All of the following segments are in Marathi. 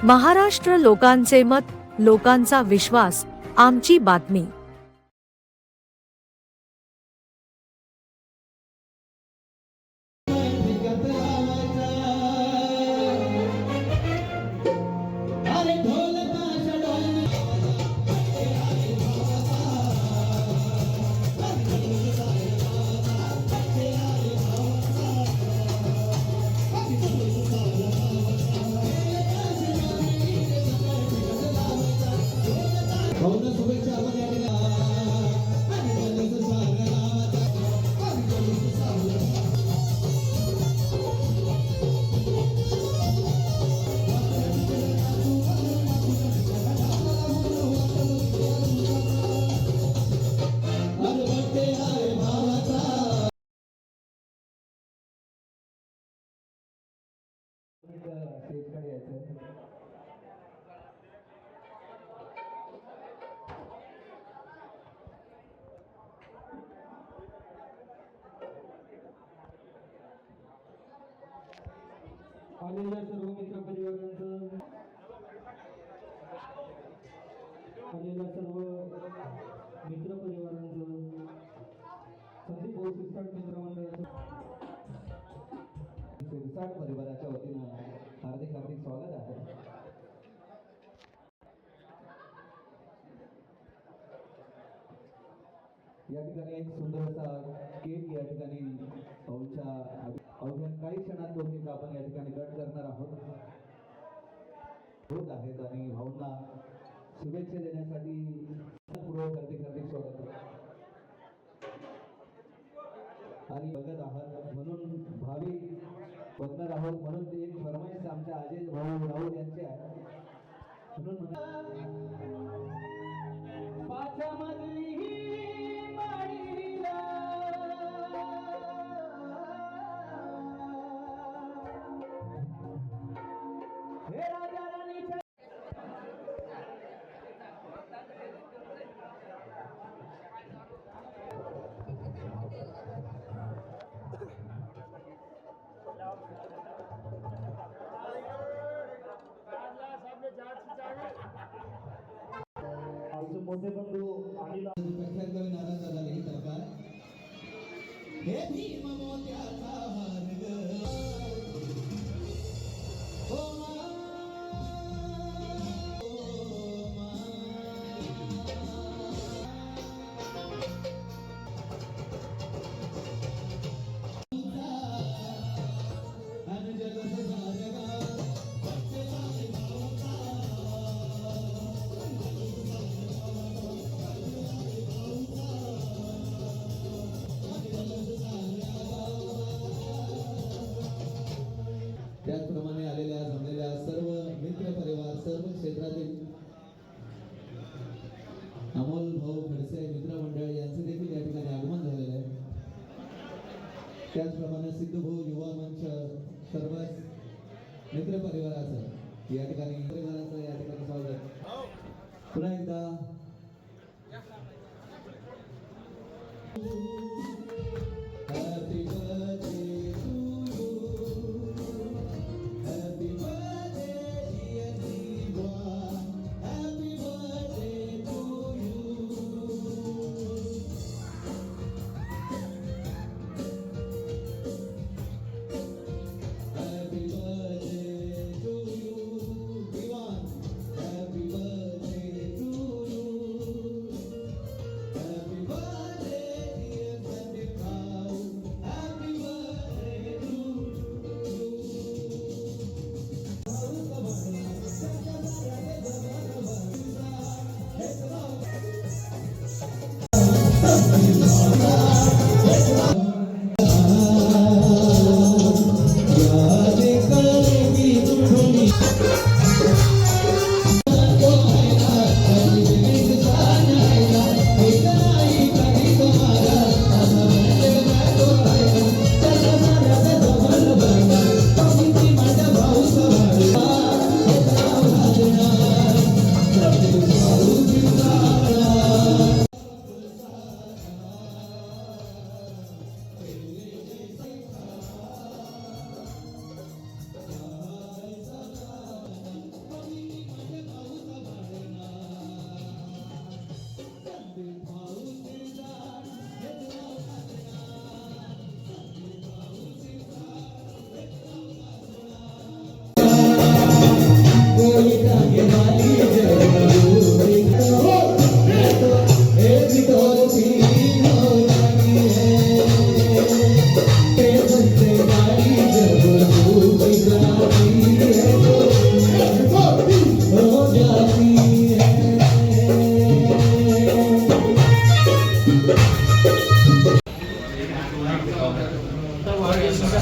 महाराष्ट्र लोकांचे मत, लोकांचा विश्वास, आमची बातमी। आलेल्या सर्व मित्र परिवारांचं, आलेल्या सर्व मित्र परिवारांचं, संदीप भाऊ सिरसाट मित्रमंडळाचं, सिरसाट परिवाराच्या वतीनं हार्दिक हार्दिक स्वागत आहे। या ठिकाणी एक सुंदर असा केक या ठिकाणी अवघ्या काही क्षणात तो केक आपण या ठिकाणी कट करणार आहोत होत आहेत आणि भाऊंना शुभेच्छा देण्यासाठी पूर्वक हार्दिक स्वागत आणि बघत आहात म्हणून भावी बघणार आहोत म्हणून ते एक फरमाईश आमच्या अजय भाऊ राहुल यांचे आहे म्हणून पाचा मजली मोठे बंधू आणि प्रख्यात नाराज झाला नाही सरकार हे भीम मोत्याचा मार्ग त्याचप्रमाणे आलेल्या जमलेल्या सर्व मित्र परिवार सर्व क्षेत्रातील अमोल भाऊ खडसे मित्रमंडळ यांचे देखील या ठिकाणी आगमन झालेलं आहे। त्याचप्रमाणे सिद्धू भाऊ युवा मंच सर्व मित्र परिवाराचं या ठिकाणी स्वागत पुन्हा एकदा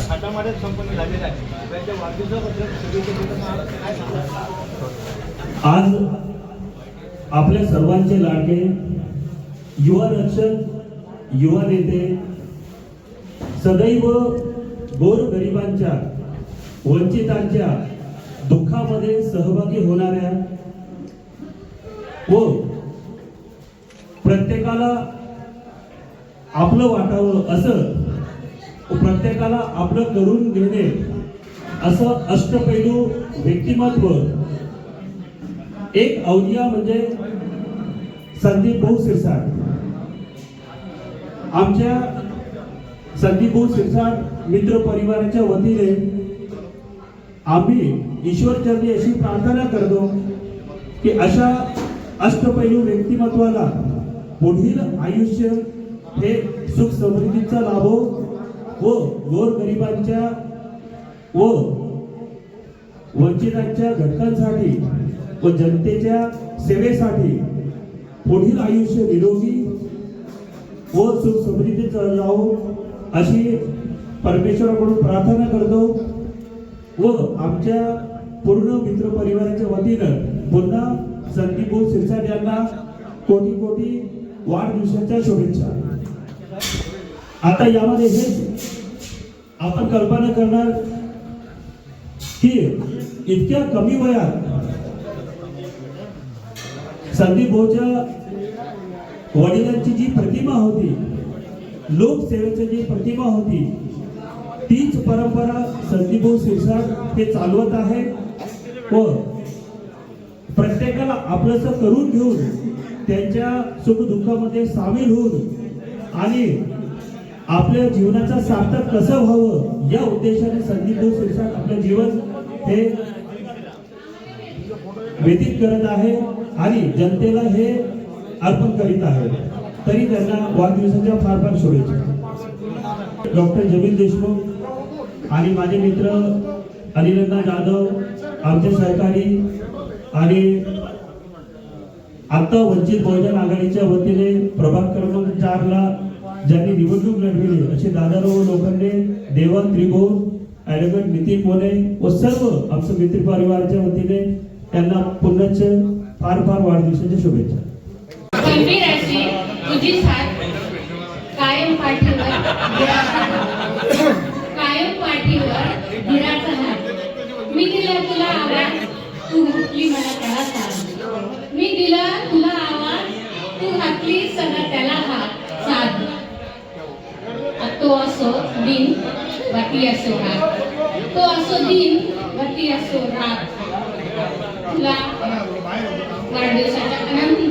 थाटामाटात संपन्न झालेला आहे. त्यांच्या वाढदिवसाबद्दल शुभेच्छा देताना काय सांगता? आज आपल्या सर्वांचे लाडके युवा रक्षक, युवा नेते, सदैव गोरगरिबांच्या, वंचितांच्या दुःखामध्ये सहभागी होणाऱ्या व प्रत्येकाला आपलं वाटावं असं, प्रत्येकाला आपलं करून घेणे असं अष्टपैलू व्यक्तिमत्व एक अवलिया म्हणजे संदीप भाऊ सिरसाट. आमच्या संदीप भाऊ सिरसाट मित्र परिवाराच्या वतीने आम्ही ईश्वरचरणी अशी प्रार्थना करतो की अशा अष्टपैलू व्यक्तिमत्वाला पुढील आयुष्य हे सुख समृद्धीचा लाभो व गोरगरिबांच्या व वंचितांच्या घटकांसाठी व जनतेच्या सेवेसाठी पुढील आयुष्य निरोगी व सुख समृद्धीचं राहो अशी परमेश्वराकडून प्रार्थना करतो व आमच्या पूर्ण मित्र परिवाराच्या वतीनं पुन्हा संदीप भाऊ सिरसाट यांना कोटी कोटी वाढदिवसाच्या शुभेच्छा. आता यामध्ये हेच आपण कल्पना करणार की इतक्या कमी वयात संदीप भाऊच्या वडिलांची जी प्रतिमा होती, लोकसेवेची जी प्रतिमा होती, तीच परंपरा संदीप भाऊ सिरसाट हे चालवत आहे व प्रत्येकाला आपलंसं करून घेऊन त्यांच्या सुखदुःखामध्ये सामील होऊन आणि आपल्या जीवनाचा सार्थक कसं व्हावं या उद्देशाने संदीप भाऊ सिरसाट आपलं जीवन हे व्यतीत करत आहे आणि जनतेला हे अर्पण करीत आहे. तरी त्यांना वाढदिवसाच्या फार फार शुभेच्छा. डॉक्टर जमील देशमुख आणि माझे मित्र अनिलअण्णा जाधव, आमचे सहकारी आणि आता वंचित बहुजन आघाडीच्या वतीने प्रभाग क्रमांक 4 ला ज्यांनी निवडणूक लढविली असे दादाराव लोखंडे, देवन त्रिभुवन, ॲडव्होकेट नितीन मोने व सर्व आमच्या मित्र परिवाराच्या वतीने त्यांना पुन्हा फार फार वाढदिवसाच्या शुभेच्छा. गंभीर अशी तुझी साथ कायम पाठीवर धीराचा हात. मी दिला तुला आवाज, तू घातली मला त्याला साथ. मी दिला तुला आवाज, तू घातली सदा त्याला साथ. तो असो दिन बाकी असो रात, तो असो दिन बाकी असो रात. तुला वाढदिवसाच्या अनंत